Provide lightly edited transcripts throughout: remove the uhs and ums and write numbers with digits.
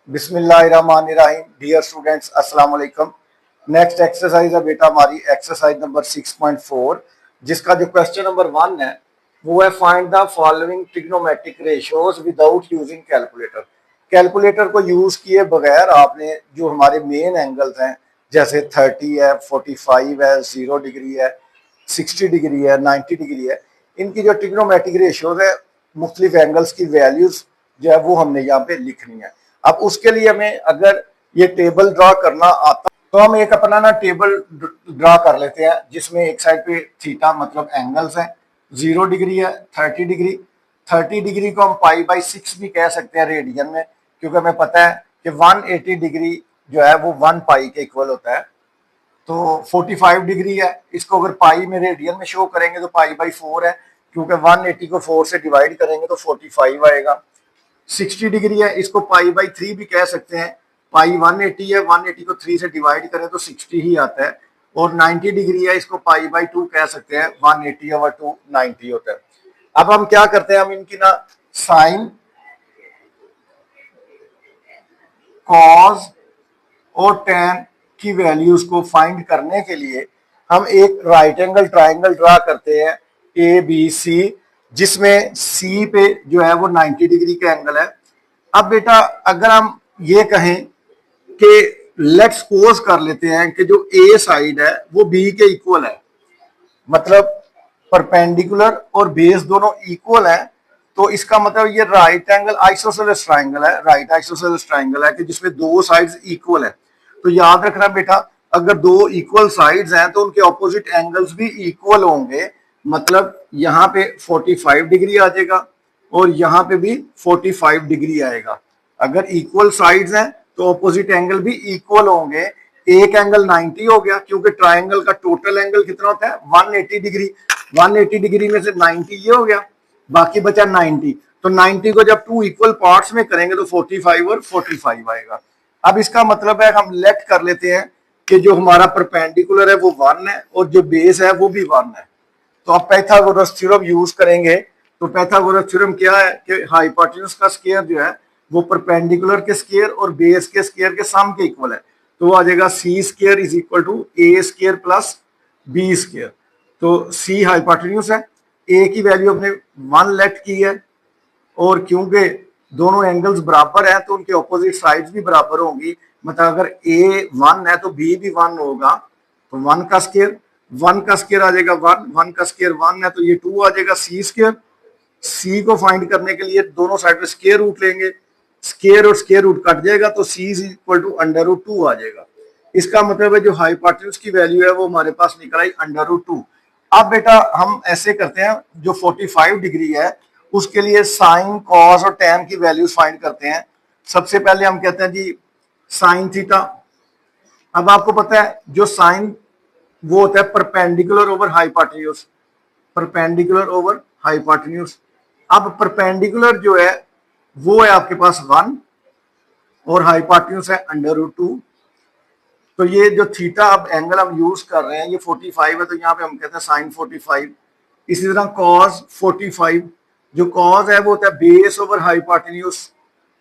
बिस्मिल्लाहिर्रहमानिर्रहीम। Dear students, अस्सलाम वालेकुम। नेक्स्ट एक्सरसाइज है बेटा हमारी एक्सरसाइज नंबर 6.4, जिसका जो क्वेश्चन नंबर 1 है वो है find the following trigonometric ratios without using calculator. Calculator को यूज किए बगैर आपने जो हमारे मेन एंगल्स हैं जैसे 30 है, 45 है, 0 डिग्री है, 60 डिग्री है, 90 डिग्री है, इनकी जो ट्रिग्नोमेट्रिक रेशियोज है मुख्तलिफ एंगल्स की वैल्यूज जो है वो हमने यहाँ पे लिखनी है। अब उसके लिए हमें अगर ये टेबल ड्रा करना आता तो हम एक अपना ना टेबल ड्रा कर लेते हैं जिसमें एक साइड पे थीटा मतलब एंगल्स हैं, 0 डिग्री है, 30 डिग्री। 30 डिग्री को हम पाई/6 भी कह सकते हैं रेडियन में, क्योंकि हमें पता है कि 180 डिग्री जो है वो 1 पाई के इक्वल होता है। तो 45 डिग्री है, इसको अगर पाई में रेडियन में शो करेंगे तो पाई/4 है, क्योंकि 180 को 4 से डिवाइड करेंगे तो 45 आएगा। 60 डिग्री है, इसको पाई/3 भी कह सकते हैं। पाई 180 है, 180 को 3 से डिवाइड करें तो 60 ही आता है। और 90 डिग्री है, इसको पाई/2 कह सकते हैं, 180/2 90 होता है। अब हम क्या करते हैं, हम इनकी ना साइन, कॉस और टेन की वैल्यूज को फाइंड करने के लिए हम एक राइट एंगल ट्राइंगल ड्रा करते हैं ABC, जिसमें C पे जो है वो 90 डिग्री का एंगल है। अब बेटा अगर हम ये कहें कि लेट्स सपोज कर लेते हैं कि जो A साइड है वो B के इक्वल है, मतलब परपेंडिकुलर और बेस दोनों इक्वल है, तो इसका मतलब ये राइट एंगल आइसोसेलेस ट्राइंगल है, राइट आइसोसेलेस ट्राइंगल है कि जिसमें दो साइड्स इक्वल है। तो याद रखना बेटा, अगर दो इक्वल साइड्स हैं तो उनके ऑपोजिट एंगल्स भी इक्वल होंगे, मतलब यहाँ पे 45 डिग्री आ जाएगा और यहाँ पे भी 45 डिग्री आएगा। अगर इक्वल साइड्स हैं तो ऑपोजिट एंगल भी इक्वल होंगे। एक एंगल 90 हो गया, क्योंकि ट्राइंगल का टोटल एंगल कितना होता है 180 डिग्री। 180 डिग्री में से 90 ये हो गया, बाकी बचा 90। तो 90 को जब टू इक्वल पार्ट्स में करेंगे तो 45 और 45 आएगा। अब इसका मतलब है हम लेट कर लेते हैं कि जो हमारा परपेंडिकुलर है वो 1 है और जो बेस है वो भी 1 है। तो आप पाइथागोरस थ्योरम यूज करेंगे। तो पाइथागोरस थ्योरम क्या है कि हाइपोटेन्यूज का स्क्वायर जो है वो परपेंडिकुलर के स्क्वायर और बेस के स्क्वायर के सम के इक्वल है। तो वो आ जाएगा C square is equal to A square plus B square. तो सी हाइपोटेन्यूज है, ए की वैल्यू हमने 1 लेट की है, और क्योंकि दोनों एंगल्स बराबर हैं तो उनके ऑपोजिट साइड्स भी बराबर होंगी, मतलब अगर ए 1 है तो बी भी 1 होगा। तो 1 का स्क्वायर, 1 का स्क्वायर आ जाएगा 1, 1 का स्क्वायर 1 है तो ये 2 आ जाएगा सी स्क्वायर। सी को फाइंड करने के लिए दोनों साइड पे स्क्वायर रूट लेंगे, स्क्वायर और स्क्वायर रूट कट जाएगा तो सी इज इक्वल टू √2 आ जाएगा। इसका मतलब है जो हाइपोटेन्यूज की वैल्यू है वो हमारे पास निकल आई √2। अब बेटा हम ऐसे करते हैं, जो 45 डिग्री है उसके लिए साइन, कॉस और टेन की वैल्यूज फाइंड करते हैं। सबसे पहले हम कहते हैं जी साइन थीटा। अब आपको पता है जो साइन वो होता है perpendicular over hypotenuse, perpendicular over hypotenuse. अब परपेंडिकुलर जो है वो है आपके पास 1 और हाइपोटेन्यूज है √2। तो ये जो थीटा अब एंगल हम यूज कर रहे हैं ये 45 है, तो यहाँ पे हम कहते हैं साइन 45। इसी तरह कॉस 45, जो कॉस है वो होता है बेस ओवर हाइपोटेन्यूज।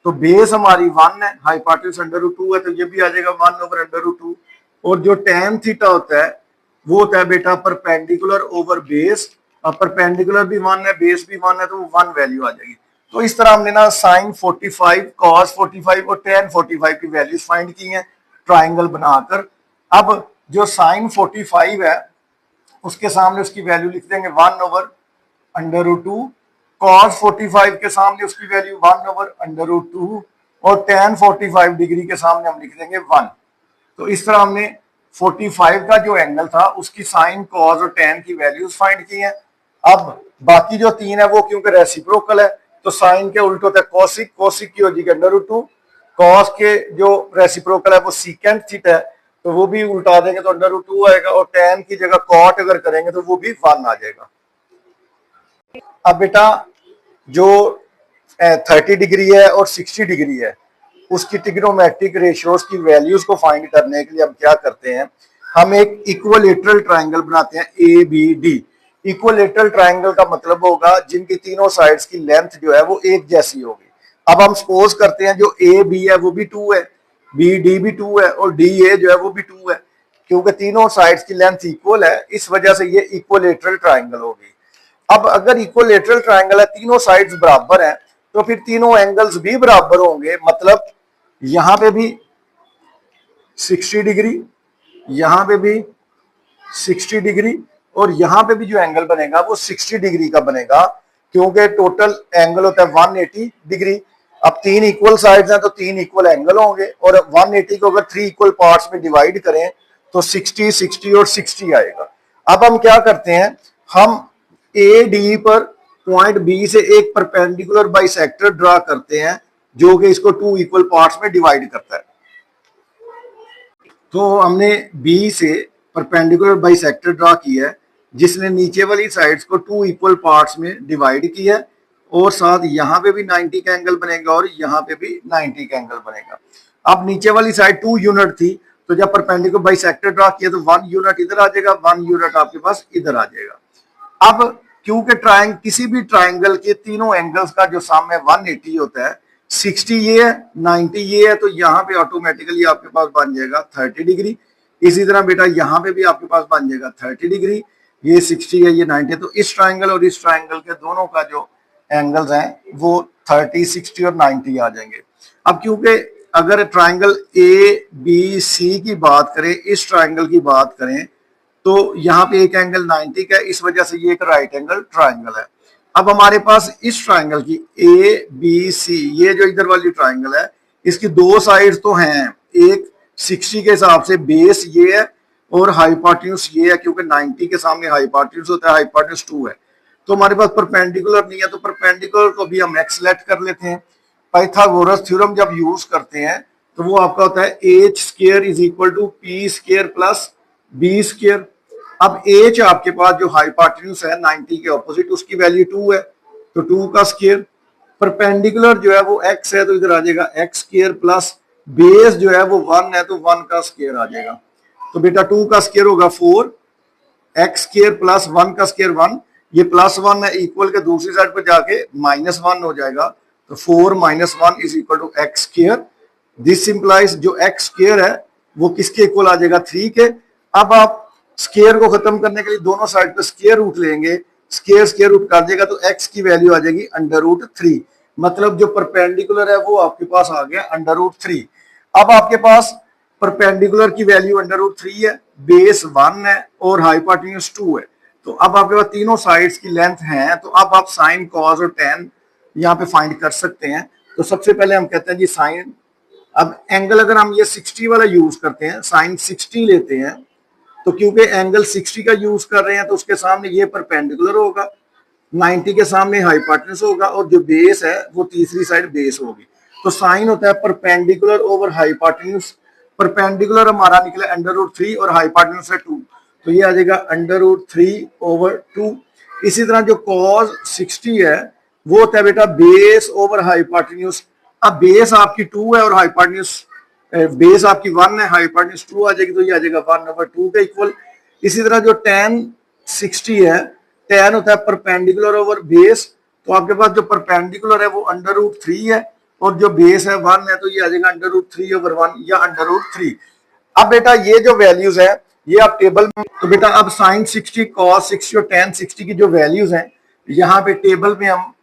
तो बेस हमारी 1 है, हाइपोटेन्यूज √2 है, तो ये भी आ जाएगा 1 ओवर √2। और जो टेन थीटा होता है वो होता है बेटा परपेंडिकुलर ओवर बेस। अब परपेंडिकुलर भी 1 है, बेस भी 1 है, तो 1 वैल्यू आ जाएगी। तो इस तरह हमने ना साइन 45, कॉस 45 और टेन 45 की वैल्यूज फाइंड की हैं ट्राइंगल बनाकर। अब जो साइन 45 है उसके सामने उसकी वैल्यू लिख देंगे 1 ओवर √2, कॉस 45 के सामने उसकी वैल्यू 1 ओवर √2 और टेन 45 डिग्री के सामने हम लिख देंगे 1। तो इस तरह हमने 45 का जो एंगल था उसकी साइन, कॉस और टेन की वैल्यूज फाइंड की हैं। अब बाकी जो 3 है वो क्योंकि रेसिप्रोकल है तो साइन के उल्ट होता है कोसिक, कोसिक की हो जाएगी √2। कॉस के जो रेसिप्रोकल है वो सीकेंट थीटा है तो वो भी उल्टा देंगे तो √2 आएगा, और टेन की जगह कॉट अगर करेंगे तो वो भी 1 आ जाएगा। अब बेटा जो 30 डिग्री है और 60 डिग्री है उसकी ट्रिग्नोमेट्रिक रेशियोज की वैल्यूज को फाइंड करने के लिए हम क्या करते हैं, हम एक इक्विलेटरल ट्राइंगल बनाते हैं ABD। इक्विलेटरल ट्राइंगल का मतलब होगा जिनकी तीनों साइड्स की लेंथ जो है वो एक जैसी होगी। अब हम सपोज करते हैं जो ए बी है वो भी 2 है, बी डी भी 2 है और डी ए जो है वो भी 2 है, क्योंकि तीनों साइड्स की लेंथ इक्वल है, इस वजह से ये इक्वलेटरल ट्राइंगल होगी। अब अगर इक्वलेटरल ट्राइंगल है, तीनों साइड्स बराबर हैं, तो फिर तीनों एंगल्स भी बराबर होंगे, मतलब यहां पे भी 60 डिग्री, यहां पे भी 60 डिग्री और यहां पे भी जो एंगल बनेगा वो 60 डिग्री का बनेगा, क्योंकि टोटल एंगल होता है 180 डिग्री। अब तीन इक्वल साइड्स हैं तो तीन इक्वल एंगल होंगे, और 180 को अगर 3 इक्वल पार्ट्स में डिवाइड करें तो 60 60 और 60 आएगा। अब हम क्या करते हैं, हम ए डी पर पॉइंट बी से एक परपेंडिकुलर बाइसेक्टर ड्रा करते हैं जो कि इसको 2 इक्वल पार्ट्स में डिवाइड करता है। तो हमने बी से परपेंडिकुलर बाइसेक्टर ड्रा किया है जिसने नीचे वाली साइड्स को 2 इक्वल पार्ट्स में डिवाइड किया है, और साथ यहाँ पे भी 90 का एंगल बनेगा और यहाँ पे भी 90 का एंगल बनेगा। अब नीचे वाली साइड 2 यूनिट थी, तो जब परपेंडिकुलर बाइसेक्टर ड्रा किया तो 1 यूनिट इधर आ जाएगा, 1 यूनिट आपके पास इधर आ जाएगा। अब क्योंकि किसी भी ट्राइंगल के तीनों एंगल्स का जो सम है 180 होता है, 60 ये है, 90 ये है, तो यहाँ पे ऑटोमेटिकली आपके पास बन जाएगा 30 डिग्री। इसी तरह बेटा यहाँ पे भी आपके पास बन जाएगा 30 डिग्री, ये 60 है, ये 90 है, तो इस ट्राइंगल और इस ट्राइंगल के दोनों का जो एंगल्स हैं वो 30, 60 और 90 आ जाएंगे। अब क्योंकि अगर ट्राइंगल ए बी सी की बात करें, इस ट्राइंगल की बात करें, तो यहाँ पे एक एंगल 90 का है, इस वजह से ये एक राइट एंगल ट्राइंगल है। अब हमारे पास इस ट्राइंगल की ए बी सी, ये जो इधर वाली ट्राइंगल है, इसकी दो साइड्स तो हैं, एक 60 के हिसाब से बेस ये है और हाइपोटेन्यूज ये है, क्योंकि 90 के सामने हाइपोटेन्यूज होता है, हाइपोटेन्यूज 2 है, तो हमारे पास परपेंडिकुलर नहीं है, तो परपेंडिकुलर को भी हम एक्स सेलेक्ट कर लेते हैं। पाइथागोरस थ्योरम जब यूज करते हैं तो वो आपका होता है H square is equal to P square plus B square. अब एच आपके पास जो हाइपोटेन्यूज है 90 के ऑपोजिट, उसकी वैल्यू 2 है, तो 2 का स्क्वायर, परपेंडिकुलर जो है वो x है तो इधर आ जाएगा x स्क्वायर प्लस बेस जो है वो 1 है तो 1 का स्क्वायर आ जाएगा। तो बेटा 2 का स्क्वायर होगा 4, x स्क्वायर प्लस 1 का स्क्वायर 1, ये प्लस 1 है, इक्वल के दूसरी साइड पर जाके -1 हो जाएगा, तो 4 - 1 is equal to x square. This implies जो x स्क्वायर है वो किसके इक्वल आ जाएगा, 3 के। अब आप स्क्वायर को खत्म करने के लिए दोनों साइड पे स्क्वायर रूट लेंगे, स्क्वायर स्क्वायर रूट कर देगा तो x की वैल्यू आ जाएगी √3, मतलब जो परपेंडिकुलर है वो आपके पास आ गया √3। अब आपके पास परपेंडिकुलर की वैल्यू √3 है, बेस 1 है और हाइपोटेन्यूज 2 है, तो अब आपके पास तीनों साइड्स की लेंथ है, तो अब आप साइन कॉस और टेन यहाँ पे फाइंड कर सकते हैं। तो सबसे पहले हम कहते हैं जी साइन, अब एंगल अगर हम ये 60 वाला यूज करते हैं, साइन 60 लेते हैं, तो क्योंकि एंगल 60 का यूज कर रहे हैं तो उसके सामने ये परपेंडिकुलर होगा, 90 के सामने हाइपोटेन्यूज होगा और जो बेस है वो तीसरी साइड बेस होगी, तो साइन होता है परपेंडिकुलर ओवर हाइपोटेन्यूज। परपेंडिकुलर हमारा निकला √3 और हाइपोटेन्यूज है 2, तो ये आ जाएगा √3/2। इसी तरह जो cos 60 है वो होता है बेटा बेस ओवर हाइपोटेन्यूज। अब बेस आपकी 2 है और हाइपोटेन्यूज बेस आपकी 1 है, हाइपोटेन्यूज 2 आ जाएगी, तो ये आ जाएगा 1/2 के इक्वल। इसी तरह जो tan 60 है, tan होता है परपेंडिकुलर ओवर बेस, तो आपके पास जो परपेंडिकुलर है वो √3 है और जो बेस है 1 है, तो ये आ जाएगा √3/1 या √3। अब बेटा ये जो वैल्यूज है ये आप टेबल में, तो बेटा अब साइन 60, cos 60 और tan 60 की जो वैल्यूज हैं यहाँ पे टेबल में हम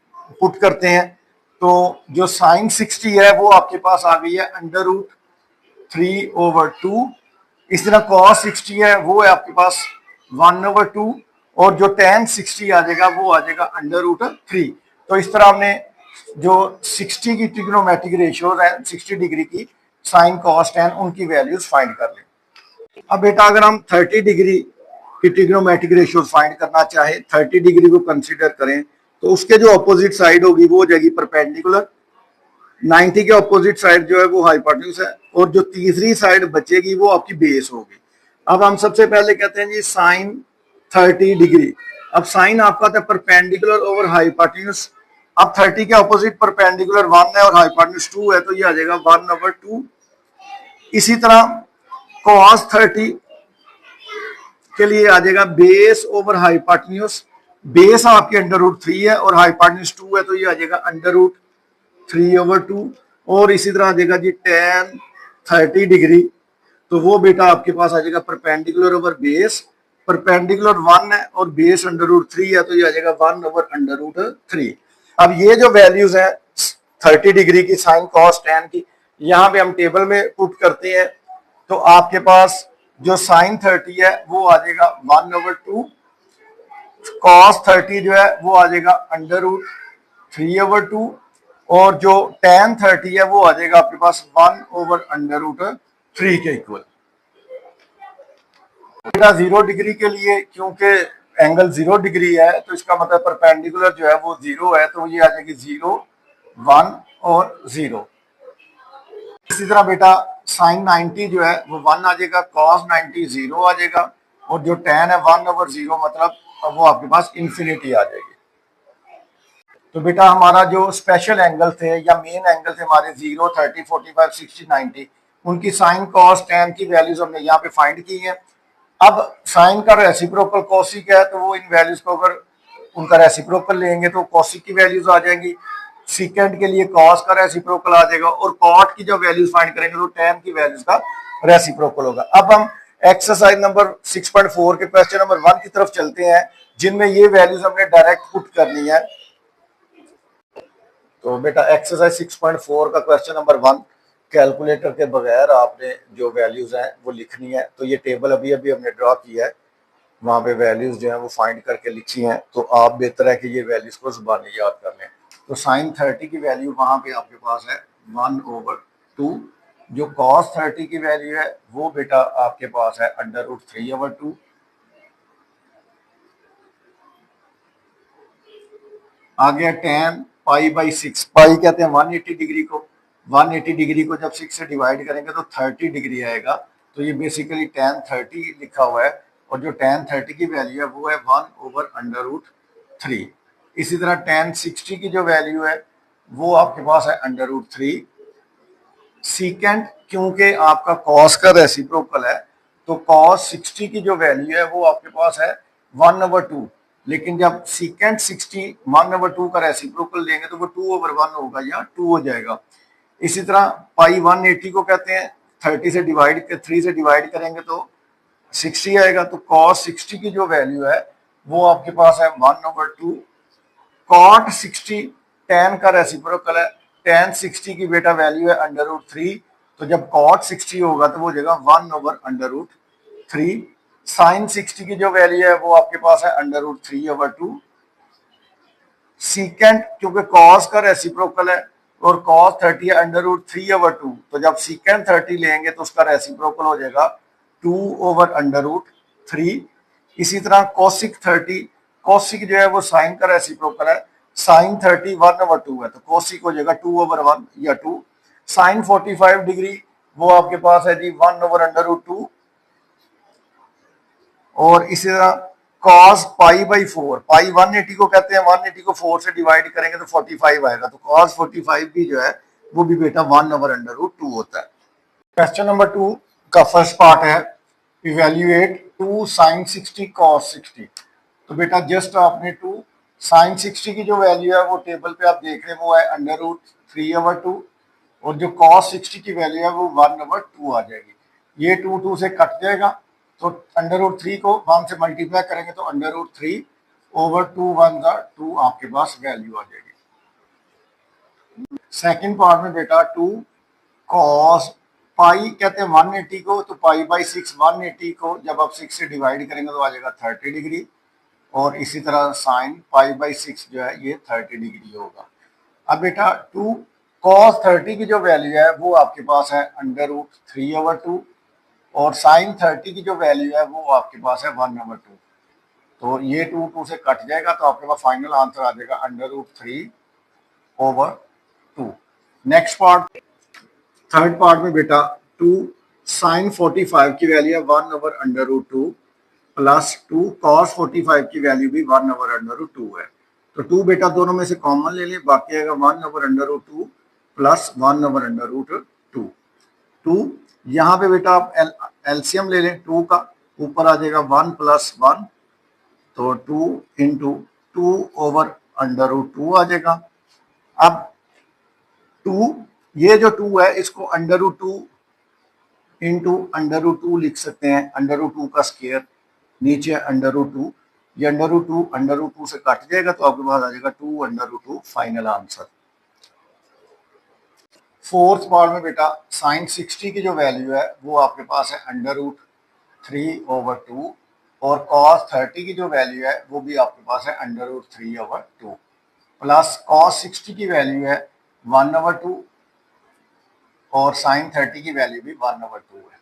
पुट करते हैं, तो जो साइन 60 है वो आपके पास आ गई है √3/2। इस तरह cos 60 है वो है आपके पास 1/2 और जो tan 60 आ जाएगा वो आ जाएगा √3। तो इस तरह हमने जो 60 की ट्रिग्नोमेट्रिक रेशियोज है 60 डिग्री की, साइन cos tan, उनकी वैल्यूज फाइंड कर लें। अब बेटा अगर हम 30 डिग्री की ट्रिग्नोमेट्रिक रेशियोज फाइंड करना चाहे, 30 डिग्री को कंसीडर करें, तो उसके जो अपोजिट साइड होगी वो हो जाएगी परपेंडिकुलर, 90 के अपोजिट साइड जो है वो हाइपोटेन्यूज है और जो तीसरी साइड बचेगी वो आपकी बेस होगी। अब हम सबसे पहले कहते हैं जी साइन 30 डिग्री। अब साइन आपका था परपेंडिकुलर ओवर हाइपोटेन्यूज, अब 30 के अपोजिट परपेंडिकुलर 1 है और हाइपोटेन्यूज 2 है, तो ये आ जाएगा 1/2। इसी तरह cos 30 के लिए आ जाएगा बेस ओवर हाइपोटेन्यूज, बेस आपके √3 है और हाइपोटेन्यूज 2 है, तो ये आ जाएगा 3/2 और इसी तरह आ जाएगा जी tan 30 डिग्री, तो वो बेटा आपके पास आ जाएगा परपेंडिकुलर ओवर बेस, परपेंडिकुलर 1 है और बेस √3 है, तो ये आ जाएगा 1/√3। अब ये जो वैल्यूज है 30 डिग्री की, साइन कॉस टैन की, यहाँ पे हम टेबल में पुट करते हैं, तो आपके पास जो साइन 30 है वो आ जाएगा 1/2, कॉस 30 जो है वो आ जाएगा √3/2 और जो tan 30 है वो आ जाएगा आपके पास 1/√3 के इक्वल। बेटा 0 डिग्री के लिए क्योंकि एंगल 0 डिग्री है तो इसका मतलब परपेंडिकुलर जो है वो 0 है, तो ये आ जाएगी 0, 1 और 0। इसी तरह बेटा साइन 90 जो है वो 1 आ जाएगा, कॉस 90 0 आ जाएगा और जो tan है 1/0 मतलब वो आपके पास इंफिनिटी आ जाएगी। तो बेटा हमारा जो स्पेशल एंगल थे या मेन एंगल थे हमारे 0, 30, 45, 60, 90, उनकी साइन कॉस टैन की वैल्यूज हमने यहाँ पे फाइंड की है। अब साइन का रेसिप्रोकल कोसिक है, तो वो इन वैल्यूज को अगर उनका रेसिप्रोकल लेंगे तो कोसिक की वैल्यूज आ जाएंगी, सीकेंड के लिए कॉस का रेसिप्रोकल आ जाएगा और कॉट की जो वैल्यूज फाइंड करेंगे तो टैन की वैल्यूज का रेसिप्रोकल होगा। अब हम एक्सरसाइज नंबर 6.4 के क्वेश्चन नंबर 1 की तरफ चलते हैं, जिनमें ये वैल्यूज हमने डायरेक्ट पुट करनी है। तो बेटा एक्सरसाइज 6.4 का क्वेश्चन नंबर 1, कैलकुलेटर के बगैर आपने जो वैल्यूज हैं वो लिखनी है। तो ये टेबल अभी अभी हमने ड्रॉ किया है, वहां पे वैल्यूज जो है वो फाइंड करके लिखी हैं, तो आप बेहतर है कि ये वैल्यूज को जुबानी याद कर लें। तो साइन 30 की वैल्यू वहां पे आपके पास है 1/2, जो कॉस 30 की वैल्यू है वो बेटा आपके पास है √3/2। आ गया tan π/6, पाई कहते हैं 180 डिग्री को, 180 डिग्री को जब 6 से डिवाइड करेंगे तो 30 डिग्री आएगा, तो ये बेसिकली tan 30 लिखा हुआ है और जो tan 30 की वैल्यू है वो है 1/√3। इसी तरह tan 60 की जो वैल्यू है वो आपके पास है √3। सीकेंड क्योंकि आपका कॉस का रेसिप्रोकल है, तो कॉस 60 की जो वैल्यू है वो आपके पास है 1/2, लेकिन जब सीकेंड 60 1/2 का रेसिप्रोकल लेंगे तो वो 2/1 होगा या 2 हो जाएगा। इसी तरह पाई 180 को कहते हैं 30 से डिवाइड 3 से डिवाइड करेंगे तो 60 आएगा, तो कॉस 60 की जो वैल्यू है वो आपके पास है 1/2। कॉट 60 tan का रेसिप्रोकल है, tan 60 की बेटा वैल्यू है √3, तो जब कॉट 60 होगा तो वो हो जाएगा 1/√3। साइन 60 की जो वैल्यू है वो आपके पास है √3/2। सीकेंड क्योंकि कॉस का रेसिप्रोकल है और कॉस 30 है √3/2, तो जब सीकेंड 30 लेंगे तो उसका रेसिप्रोकल हो जाएगा 2/√3। इसी तरह कोसिक 30, कोसिक जो है वो साइन का रेसिप्रोकल है, साइन 30 1/2 है, तो कोसिक हो जाएगा 2/1 या 2। साइन 45 डिग्री वो आपके पास है जी 1/√2 और इसी तरह cos π/4, पाई 180 को कहते हैं, 180 को 4 से डिवाइड करेंगे तो 45 आएगा, तो cos 45 भी जो है वो भी बेटा 1/√2 होता है। क्वेश्चन नंबर 2 का फर्स्ट पार्ट है इवेल्युएट 2 sin 60 cos 60। तो बेटा जस्ट आपने 2 sin 60 की जो वैल्यू है वो टेबल पे आप देख रहे हैं वो है √3/2 और जो cos 60 की वैल्यू है वो 1/2 आ जाएगी। ये 2 2 से कट जाएगा, तो √3 को 1 से मल्टीप्लाई करेंगे तो √3/2 1 2 आपके पास वैल्यू आ जाएगी। सेकंड पार्ट में बेटा 2 cos पाई कहते हैं 180 को, तो π/6 180 को जब आप 6 से डिवाइड करेंगे तो आ जाएगा 30 डिग्री और इसी तरह साइन π/6 जो है ये 30 डिग्री होगा। अब बेटा 2 cos 30 की जो वैल्यू है वो आपके पास है √3/2 और साइन 30 की जो वैल्यू है वो आपके पास है 1/2, तो ये 2 2 से कट जाएगा, तो आपके पास फाइनल आंसर आ जाएगा √3/2। नेक्स्ट पार्ट, थर्ड पार्ट में बेटा 2 साइन 45 की वैल्यू है 1/√2 प्लस 2 cos 45 की वैल्यू भी 1/√2 है, तो 2 बेटा दोनों में से कॉमन ले लें, बाकी आएगा 1/√2 प्लस 1/√2। 2 यहाँ पे बेटा आप एलसीएम ले लें 2 का, ऊपर आ जाएगा 1 + 1, तो 2 × 2/√2 आ जाएगा। अब 2, ये जो 2 है इसको under root 2 into under root 2 लिख सकते हैं, अंडर रूट 2 का स्क्वायर, नीचे अंडर रूट 2, ये अंडर रूट 2 से कट जाएगा तो आपके पास आ जाएगा 2 under root 2 final answer. Fourth part में बेटा साइन 60 की जो वैल्यू है वो आपके पास है अंडर रूट 3/2 और कॉस 30 की जो वैल्यू है वो भी आपके पास है अंडर रूट 3/2 प्लस कॉस 60 की वैल्यू है 1/2 और साइन 30 की वैल्यू भी 1/2 है।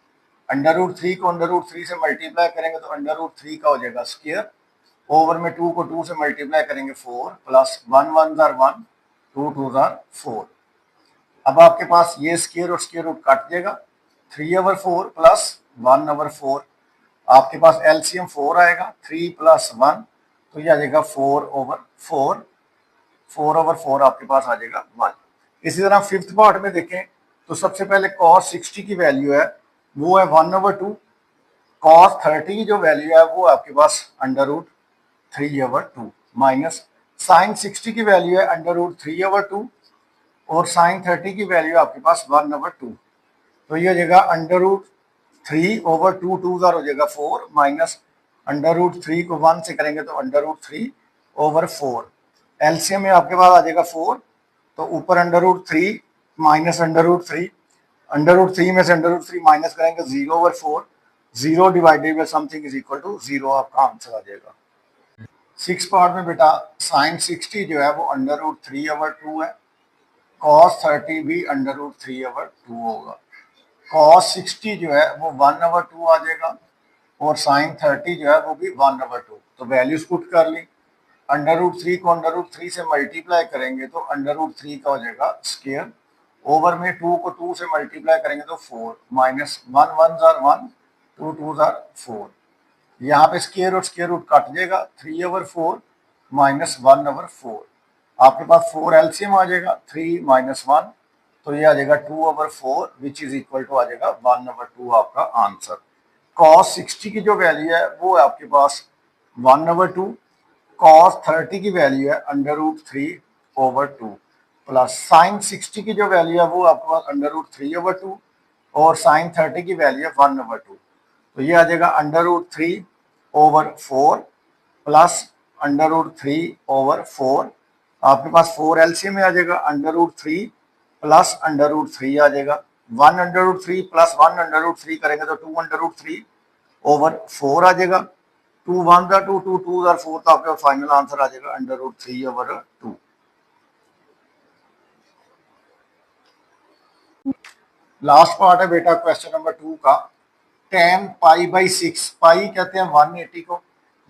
अंडर रूट 3 को अंडर रूट 3 से मल्टीप्लाई करेंगे तो अंडर रूट 3 का हो जाएगा स्क्वायर, ओवर में 2 को 2 से मल्टीप्लाई करेंगे 4 प्लस 1 1 जार 1 2 2 जार 4। अब आपके पास ये स्क्वायर और स्क्वायर रूट काट जाएगा, 3/4 प्लस 1/4, आपके पास एलसीएम 4 आएगा, 3 प्लस 1 तो ये आ जाएगा 4/4, 4/4 आपके पास आ जाएगा 1। इसी तरह फिफ्थ पार्ट में देखें तो सबसे पहले cos 60 की वैल्यू है वो है 1/2, cos 30 की जो वैल्यू है वो आपके पास अंडर रूट 3/2 माइनस साइन 60 की वैल्यू है अंडर रूट 3/2 और साइन 30 की वैल्यू आपके पास 1/2, तो ये हो जाएगा अंडर रूट 3/2, 2 हो जाएगा 4 माइनस अंडर रूट 3 को 1 से करेंगे तो अंडर रूट 3/4, एलसीएम में आपके पास आ जाएगा 4, तो ऊपर under root 3 minus under root 3 में से अंडर रूट 3 माइनस करेंगे 0/4, 0 divided by something is equal to 0 आपका आंसर आ जाएगा। सिक्स पार्ट में बेटा साइन 60 जो है वो अंडर रूट 3/2 है, cos 30 भी अंडर रूट 3/2 होगा, cos 60 जो है वो 1/2 आ जाएगा और साइन 30 जो है वो भी 1/2, तो वैल्यूज पुट कर ली, अंडर रूट 3 को अंडर रूट 3 से मल्टीप्लाई करेंगे तो अंडर रूट 3 का हो जाएगा स्क्वायर, ओवर में 2 को 2 से मल्टीप्लाई करेंगे तो 4 माइनस 1 1 जार 1 2 2 जार 4, यहाँ पे स्क्वायर और स्क्वायर रूट कट जाएगा, 3/4 माइनस 1/4, आपके पास 4 एलसीएम आ जाएगा, 3 माइनस 1 तो ये आ जाएगा 2/4 विच इज इक्वल टू आ जाएगा 1/2 आपका आंसर। cos 60 की जो वैल्यू है वो है आपके पास 1/2, cos 30 की वैल्यू है अंडर रूट 3/2 प्लस साइन 60 की जो वैल्यू है वो आपके पास अंडर रूट 3/2 और साइन 30 की वैल्यू है 1/2, तो ये आ जाएगा under root 3/4 plus under root 3/4, आपके पास 4 एलसीएम में आ जाएगा, under root 3 plus under root 3 आ जाएगा, 1 under root 3 plus 1 under root 3 करेंगे तो 2 अंडर रूट 3/4 आ जाएगा, 2 1 जार 2 2 2 जार 4, तो आपका फाइनल आंसर आ जाएगा अंडर रूट 3/2। लास्ट पार्ट है बेटा क्वेश्चन नंबर 2 का, tan π/6, पाई कहते हैं 180 को,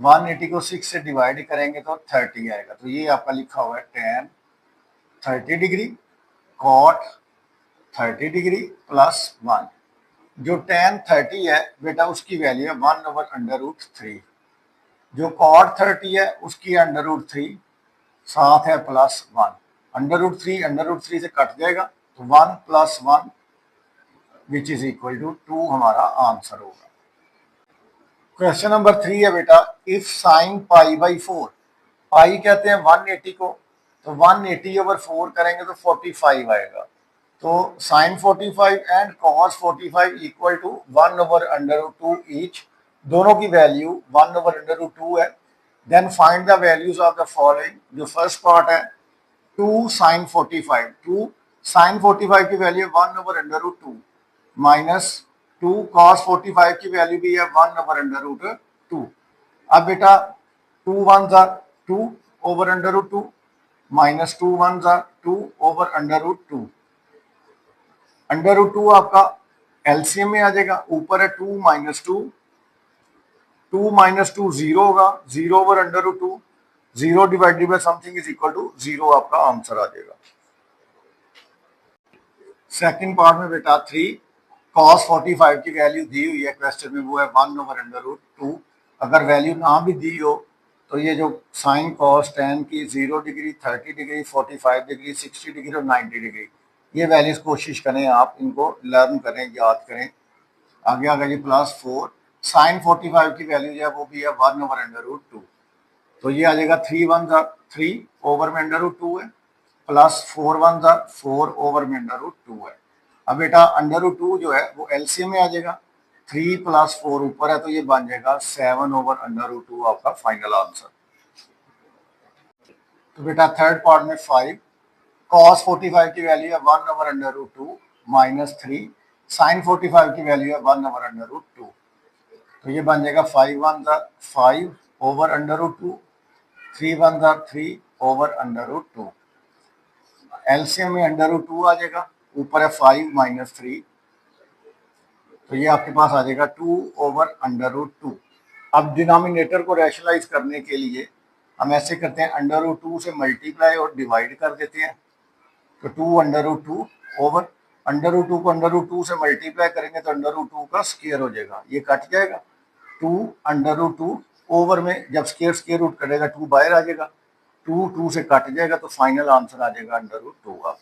180 को 6 से डिवाइड करेंगे तो 30 आएगा, तो ये आपका लिखा हुआ है tan 30 degree cot 30 degree plus 1, जो tan 30 है बेटा उसकी वैल्यू है 1/√3, जो cot 30 है उसकी √3 साथ है प्लस 1, √3 से कट जाएगा तो 1 plus 1 which is equal to 2 हमारा आंसर होगा। क्वेश्चन नंबर 3 है बेटा, इफ साइन π/4, पाई कहते हैं 180 को, तो 180/4 करेंगे तो 45 आएगा, तो sine 45 and cos 45 equal to 1/√2 each, दोनों की वैल्यू 1/√2 है। Then find the values of the following, जो फर्स्ट पार्ट है 2 साइन 45, 2 साइन 45 की वैल्यू 1/√2 माइनस 2 cos 45 की वैल्यू भी है 1/√2। अब बेटा 2 1 jar 2 over √2 minus 2 1 jar 2 over √2, √2 आपका एलसीएम में आ जाएगा, ऊपर है 2 माइनस 2, 2 माइनस 2 0 होगा, 0 over √2, 0 divided by something is equal to 0 आपका आंसर आ जाएगा। सेकंड पार्ट में बेटा 3 cos 45 की वैल्यू दी हुई है क्वेश्चन में, वो है 1/√2, अगर वैल्यू ना भी दी हो तो ये जो साइन cos tan की 0 डिग्री 30 डिग्री 45 डिग्री 60 डिग्री और 90 डिग्री, ये वैल्यूज कोशिश करें आप इनको लर्न करें, याद करें। आगे आगे जी प्लस 4 साइन 45 की वैल्यू जो है वो भी है 1/√2, तो ये आ जाएगा 3 1 3 ओवर में √2 है, प्लस 4 वन ज़ा 4 ओवर में अंडर रूट 2 है। अब बेटा अंडर रूट 2 जो है वो एलसीएम में आ जाएगा, 3 प्लस 4 ऊपर है तो ये बन जाएगा 7 ओवर अंडर रूट 2 आपका फाइनल आंसर। तो बेटा थर्ड पार्ट में 5 कॉस 45 की वैल्यू है 1 over under root 2 minus 3, sine 45 की वैल्यू है 1 ओवर अंडर रूट 2, तो ये बन जाएगा 5 वन ज़ा 5 ओवर अंडर रूट 2, 3 वन ज़ा 3 ओवर अंडर रूट 2। एलसीएम में अंडर रूट 2 आ जाएगा, ऊपर है 5 माइनस 3, तो ये आपके पास आ जाएगा 2 ओवर अंडर रूट 2। अब डिनोमिनेटर को रैशनलाइज करने के लिए हम ऐसे करते हैं, अंडर रूट 2 से मल्टीप्लाई और डिवाइड कर देते हैं, तो 2 under root 2 over under root 2 को अंडर रूट 2 से मल्टीप्लाई करेंगे तो अंडर रूट 2 का स्क्वायर हो जाएगा, ये कट जाएगा, 2 अंडर रूट 2 ओवर में जब स्क्वायर स्क्वायर रूट कटेगा 2 बाहर आ जाएगा, 2 2 से कट जाएगा, तो फाइनल आंसर आ जाएगा अंडर रूट 2 का।